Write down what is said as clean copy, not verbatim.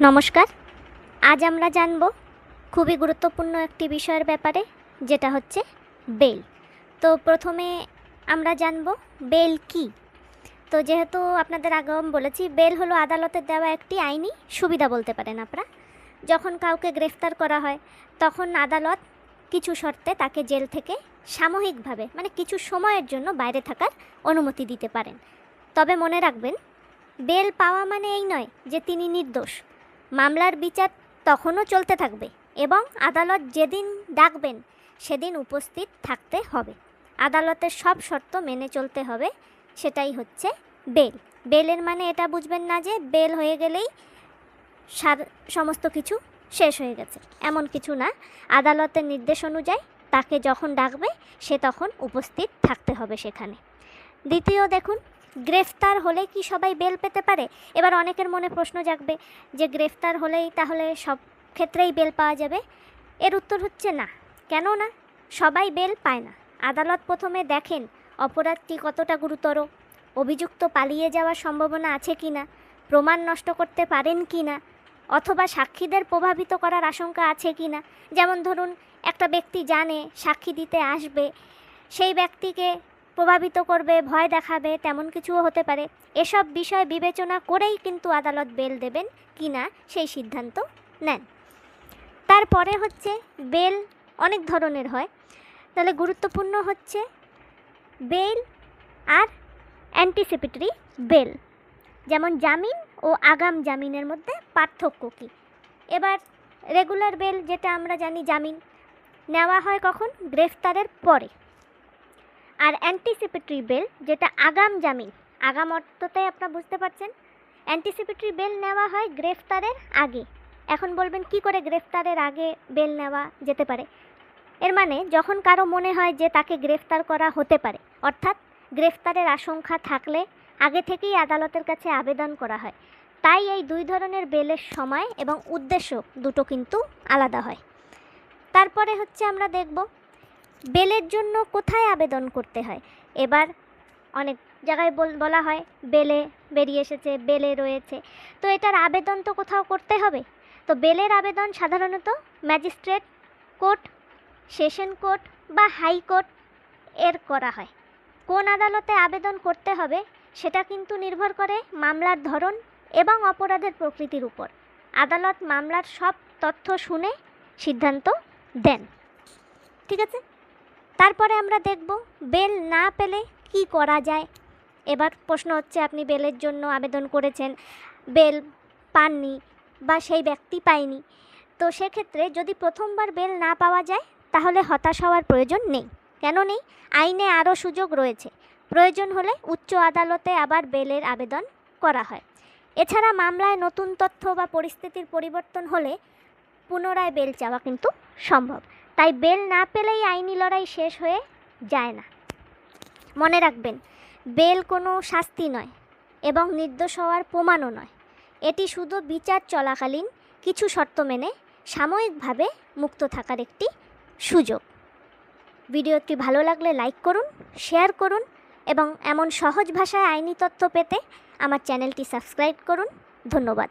নমস্কার। আজ আমরা জানব খুবই গুরুত্বপূর্ণ একটি বিষয়ের ব্যাপারে, যেটা হচ্ছে বেল। তো প্রথমে আমরা জানব বেল কি। তো যেহেতু আপনাদের আগেও বলেছি, বেল হলো আদালতের দেওয়া একটি আইনি সুবিধা বলতে পারেন আপনারা। যখন কাউকে গ্রেফতার করা হয় তখন আদালত কিছু শর্তে তাকে জেল থেকে সাময়িকভাবে মানে কিছু সময়ের জন্য বাইরে থাকার অনুমতি দিতে পারেন। তবে মনে রাখবেন, বেল পাওয়া মানে এই নয় যে তিনি নির্দোষ। মামলার বিচার তখনও চলতে থাকবে এবং আদালত যেদিন ডাকবেন সেদিন উপস্থিত থাকতে হবে। আদালতের সব শর্ত মেনে চলতে হবে, সেটাই হচ্ছে বেল। বেলের মানে এটা বুঝবেন না যে বেল হয়ে গেলেই সমস্ত কিছু শেষ হয়ে গেছে, এমন কিছু না। আদালতের নির্দেশ অনুযায়ী তাকে যখন ডাকবে সে তখন উপস্থিত থাকতে হবে সেখানে। দ্বিতীয় দেখুন, গ্রেফতার হলে কি সবাই বেল পেতে পারে? এবার অনেকের মনে প্রশ্ন জাগবে যে গ্রেফতার হলেই তাহলে সব ক্ষেত্রেই বেল পাওয়া যাবে। এর উত্তর হচ্ছে না। কেন না? সবাই বেল পায় না। আদালত প্রথমে দেখেন অপরাধটি কতটা গুরুতর, অভিযুক্ত পালিয়ে যাওয়ার সম্ভাবনা আছে কি না, প্রমাণ নষ্ট করতে পারেন কি না, অথবা সাক্ষীদের প্রভাবিত করার আশঙ্কা আছে কি না। যেমন ধরুন, একটা ব্যক্তি জানে সাক্ষী দিতে আসবে, সেই ব্যক্তিকে প্রভাবিত করবে, ভয় দেখাবে, তেমন কিছুও হতে পারে। এসব বিষয় বিবেচনা করেই কিন্তু আদালত বেল দেবেন কি না সেই সিদ্ধান্ত নেন। তারপরে হচ্ছে বেল অনেক ধরনের হয়। তাহলে গুরুত্বপূর্ণ হচ্ছে বেল আর অ্যান্টিসিপেটরি বেল। যেমন জামিন ও আগাম জামিনের মধ্যে পার্থক্য কী? এবার রেগুলার বেল, যেটা আমরা জানি জামিন, নেওয়া হয় কখন? গ্রেফতারের পরে। আর অ্যান্টিসিপেটরি বেল, যেটা আগাম জামিন, আগাম অর্থতে আপনারা বুঝতে পারছেন। অ্যান্টিসিপেটরি বেল নেওয়া হয় গ্রেফতারের আগে। এখন বলবেন কি করে গ্রেফতারের আগে বেল নেওয়া যেতে পারে? এর মানে যখন কারো মনে হয় যে তাকে গ্রেফতার করা হতে পারে, অর্থাৎ গ্রেফতারের আশঙ্কা থাকলে আগে থেকেই আদালতের কাছে আবেদন করা হয়। তাই এই দুই ধরনের বেলের সময় এবং উদ্দেশ্য দুটো কিন্তু আলাদা হয়। তারপরে হচ্ছে আমরা দেখব বেলের জন্য কোথায় আবেদন করতে হয়। এবার অনেক জায়গায় বলা হয় বেলে বেরিয়ে এসেছে, বেলে রয়েছে, তো এটার আবেদন তো কোথাও করতে হবে। তো বেলের আবেদন সাধারণত ম্যাজিস্ট্রেট কোর্ট, সেশন কোর্ট বা হাইকোর্ট এর করা হয়। কোন আদালতে আবেদন করতে হবে সেটা কিন্তু নির্ভর করে মামলার ধরন এবং অপরাধের প্রকৃতির উপর। আদালত মামলার সব তথ্য শুনে সিদ্ধান্ত দেন। ঠিক আছে? তারপরে আমরা দেখব বেল না পেলে কি করা যায়। এবার প্রশ্ন হচ্ছে, আপনি বেলের জন্য আবেদন করেছেন, বেল পাননি বা সেই ব্যক্তি পায়নি। তো সেক্ষেত্রে যদি প্রথমবার বেল না পাওয়া যায় তাহলে হতাশ হওয়ার প্রয়োজন নেই। কেন নেই? আইনে আরও সুযোগ রয়েছে। প্রয়োজন হলে উচ্চ আদালতে আবার বেলের আবেদন করা হয়। এছাড়া মামলায় নতুন তথ্য বা পরিস্থিতির পরিবর্তন হলে পুনরায় বেল চাওয়া কিন্তু সম্ভব। তাই বেল না পেলেই আইনি লড়াই শেষ হয়ে যায় না। মনে রাখবেন, বেল কোনো শাস্তি নয় এবং নির্দোষ হওয়ার প্রমাণও নয়। এটি শুধু বিচার চলাকালীন কিছু শর্ত মেনে সাময়িকভাবে মুক্ত থাকার একটি সুযোগ। ভিডিওটি ভালো লাগলে লাইক করুন, শেয়ার করুন এবং এমন সহজ ভাষায় আইনি তথ্য পেতে আমার চ্যানেলটি সাবস্ক্রাইব করুন। ধন্যবাদ।